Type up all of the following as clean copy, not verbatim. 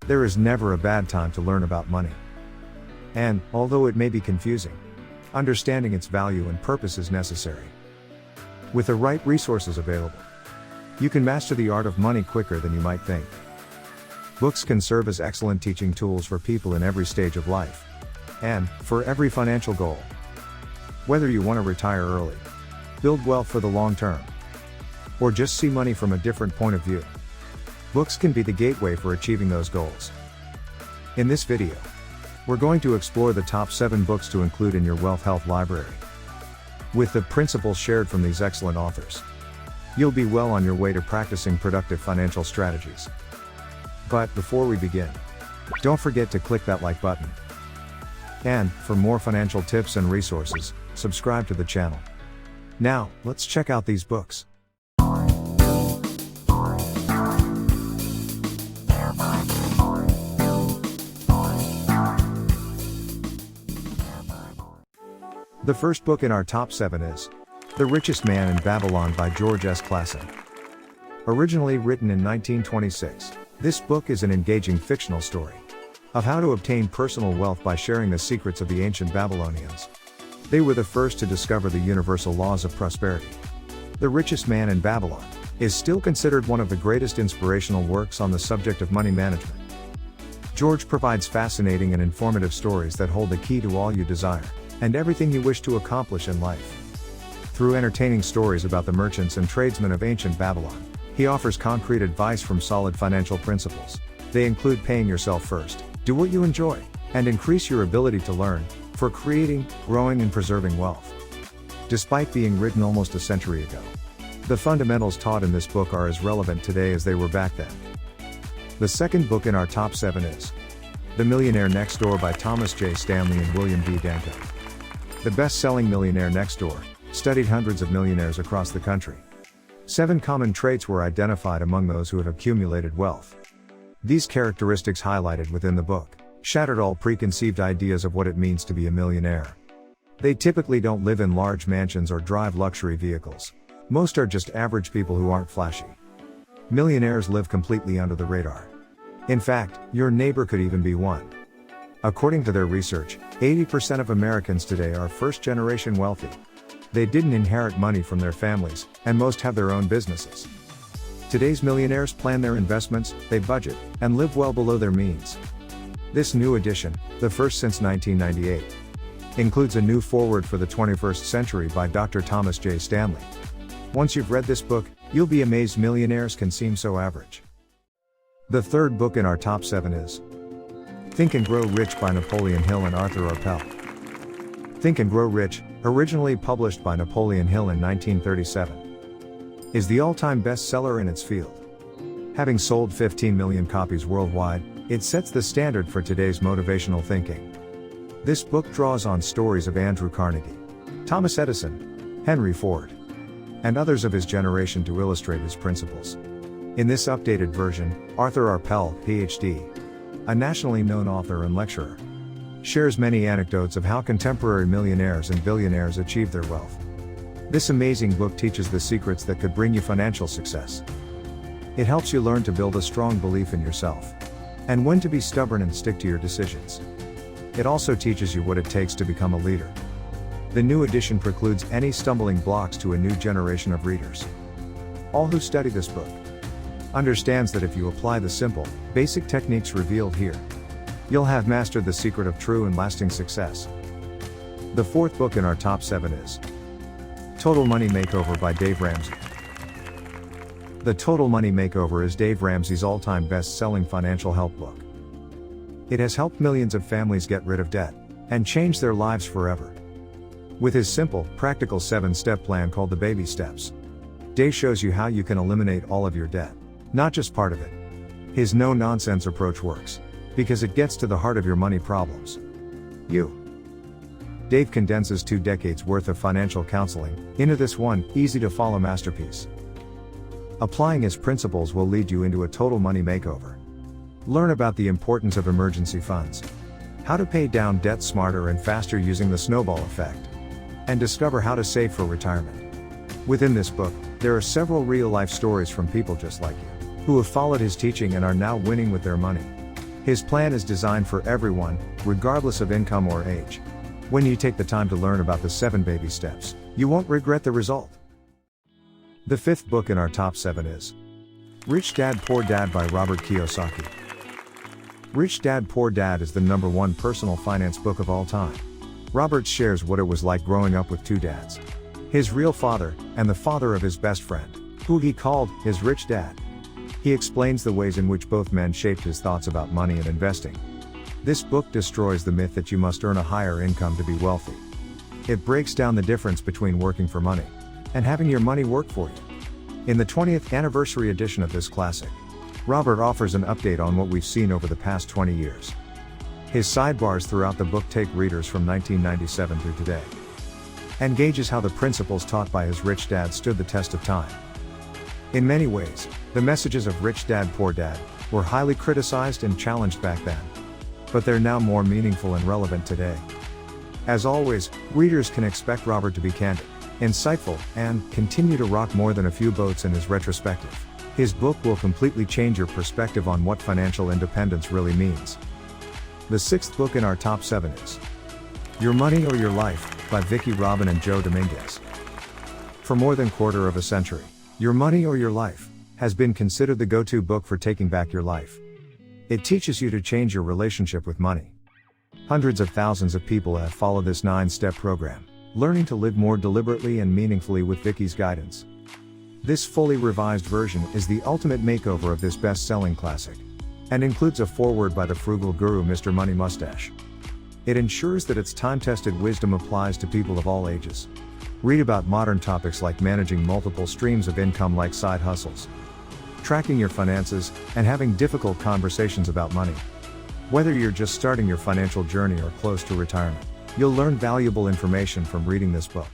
There is never a bad time to learn about money. And, although it may be confusing, understanding its value and purpose is necessary. With the right resources available, you can master the art of money quicker than you might think. Books can serve as excellent teaching tools for people in every stage of life, and for every financial goal. Whether you want to retire early, build wealth for the long term, or just see money from a different point of view, books can be the gateway for achieving those goals. In this video, we're going to explore the top 7 books to include in your wealth health library. With the principles shared from these excellent authors, you'll be well on your way to practicing productive financial strategies. But before we begin, don't forget to click that like button. And, for more financial tips and resources, subscribe to the channel. Now, let's check out these books. The first book in our top 7 is The Richest Man in Babylon by George S. Clason. Originally written in 1926, this book is an engaging fictional story of how to obtain personal wealth by sharing the secrets of the ancient Babylonians. They were the first to discover the universal laws of prosperity. The Richest Man in Babylon is still considered one of the greatest inspirational works on the subject of money management. George provides fascinating and informative stories that hold the key to all you desire and everything you wish to accomplish in life. Through entertaining stories about the merchants and tradesmen of ancient Babylon, he offers concrete advice from solid financial principles. They include paying yourself first, do what you enjoy, and increase your ability to learn, for creating, growing and preserving wealth. Despite being written almost a century ago, the fundamentals taught in this book are as relevant today as they were back then. The second book in our top 7 is The Millionaire Next Door by Thomas J. Stanley and William B. Danko. The best-selling Millionaire Next Door studied hundreds of millionaires across the country. 7 common traits were identified among those who have accumulated wealth. These characteristics highlighted within the book shattered all preconceived ideas of what it means to be a millionaire. They typically don't live in large mansions or drive luxury vehicles. Most are just average people who aren't flashy. Millionaires live completely under the radar. In fact, your neighbor could even be one. According to their research, 80% of Americans today are first-generation wealthy. They didn't inherit money from their families, and most have their own businesses. Today's millionaires plan their investments, they budget, and live well below their means. This new edition, the first since 1998, includes a new foreword for the 21st century by Dr. Thomas J. Stanley. Once you've read this book, you'll be amazed millionaires can seem so average. The third book in our top 7 is Think and Grow Rich by Napoleon Hill and Arthur Appel. Think and Grow Rich, originally published by Napoleon Hill in 1937, is the all-time bestseller in its field. Having sold 15 million copies worldwide, it sets the standard for today's motivational thinking. This book draws on stories of Andrew Carnegie, Thomas Edison, Henry Ford, and others of his generation to illustrate his principles. In this updated version, Arthur Appel, Ph.D., a nationally known author and lecturer, shares many anecdotes of how contemporary millionaires and billionaires achieved their wealth. This amazing book teaches the secrets that could bring you financial success. It helps you learn to build a strong belief in yourself, and when to be stubborn and stick to your decisions. It also teaches you what it takes to become a leader. The new edition precludes any stumbling blocks to a new generation of readers. All who study this book understands that if you apply the simple, basic techniques revealed here, you'll have mastered the secret of true and lasting success. The fourth book in our top 7 is Total Money Makeover by Dave Ramsey. The Total Money Makeover is Dave Ramsey's all-time best-selling financial help book. It has helped millions of families get rid of debt and change their lives forever. With his simple, practical 7-step plan called the Baby Steps, Dave shows you how you can eliminate all of your debt, not just part of it. His no-nonsense approach works because it gets to the heart of your money problems. Dave condenses 2 decades worth of financial counseling into this one, easy-to-follow masterpiece. Applying his principles will lead you into a total money makeover. Learn about the importance of emergency funds, how to pay down debt smarter and faster using the snowball effect, and discover how to save for retirement. Within this book, there are several real-life stories from people just like you, who have followed his teaching and are now winning with their money. His plan is designed for everyone, regardless of income or age. When you take the time to learn about the 7 baby steps, you won't regret the result. The 5th book in our top 7 is Rich Dad Poor Dad by Robert Kiyosaki. Rich Dad Poor Dad is the #1 personal finance book of all time. Robert shares what it was like growing up with 2 dads. His real father, and the father of his best friend, who he called his rich dad. He explains the ways in which both men shaped his thoughts about money and investing. This book destroys the myth that you must earn a higher income to be wealthy. It breaks down the difference between working for money and having your money work for you. In the 20th anniversary edition of this classic, Robert offers an update on what we've seen over the past 20 years. His sidebars throughout the book take readers from 1997 through today, and gauges how the principles taught by his rich dad stood the test of time. In many ways, the messages of Rich Dad Poor Dad were highly criticized and challenged back then, but they're now more meaningful and relevant today. As always, readers can expect Robert to be candid, insightful, and continue to rock more than a few boats in his retrospective. His book will completely change your perspective on what financial independence really means. The 6th book in our top 7 is Your Money or Your Life by Vicki Robin and Joe Dominguez. For more than quarter of a century, Your Money or Your Life has been considered the go-to book for taking back your life. It teaches you to change your relationship with money. Hundreds of thousands of people have followed this 9-step program, learning to live more deliberately and meaningfully with Vicki's guidance. This fully revised version is the ultimate makeover of this best-selling classic, and includes a foreword by the frugal guru Mr. Money Mustache. It ensures that its time-tested wisdom applies to people of all ages. Read about modern topics like managing multiple streams of income like side hustles, tracking your finances, and having difficult conversations about money. Whether you're just starting your financial journey or close to retirement, you'll learn valuable information from reading this book.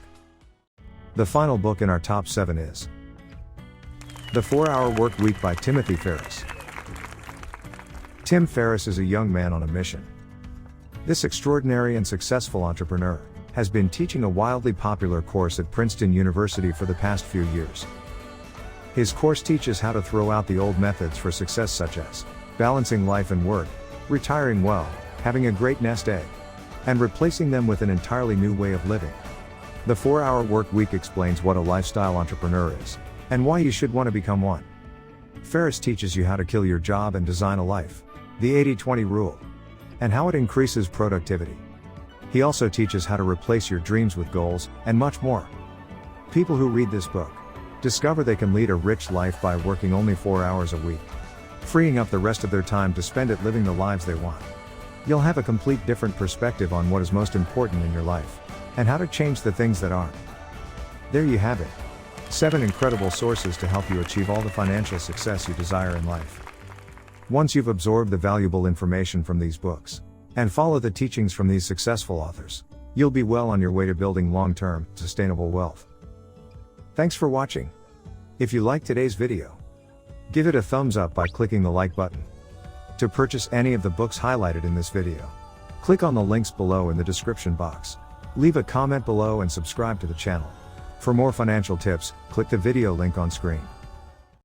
The final book in our top 7 is The 4-Hour Work Week by Timothy Ferriss. Tim Ferriss is a young man on a mission. This extraordinary and successful entrepreneur has been teaching a wildly popular course at Princeton University for the past few years. His course teaches how to throw out the old methods for success, such as balancing life and work, retiring well, having a great nest egg, and replacing them with an entirely new way of living. The 4-Hour Work Week explains what a lifestyle entrepreneur is, and why you should want to become one. Ferriss teaches you how to kill your job and design a life, the 80-20 rule, and how it increases productivity. He also teaches how to replace your dreams with goals, and much more. People who read this book discover they can lead a rich life by working only 4 hours a week, freeing up the rest of their time to spend it living the lives they want. You'll have a complete different perspective on what is most important in your life, and how to change the things that aren't. There you have it. 7 incredible sources to help you achieve all the financial success you desire in life. Once you've absorbed the valuable information from these books, and follow the teachings from these successful authors, you'll be well on your way to building long-term, sustainable wealth. Thanks for watching. If you liked today's video, give it a thumbs up by clicking the like button. To purchase any of the books highlighted in this video, click on the links below in the description box. Leave a comment below and subscribe to the channel. For more financial tips, click the video link on screen.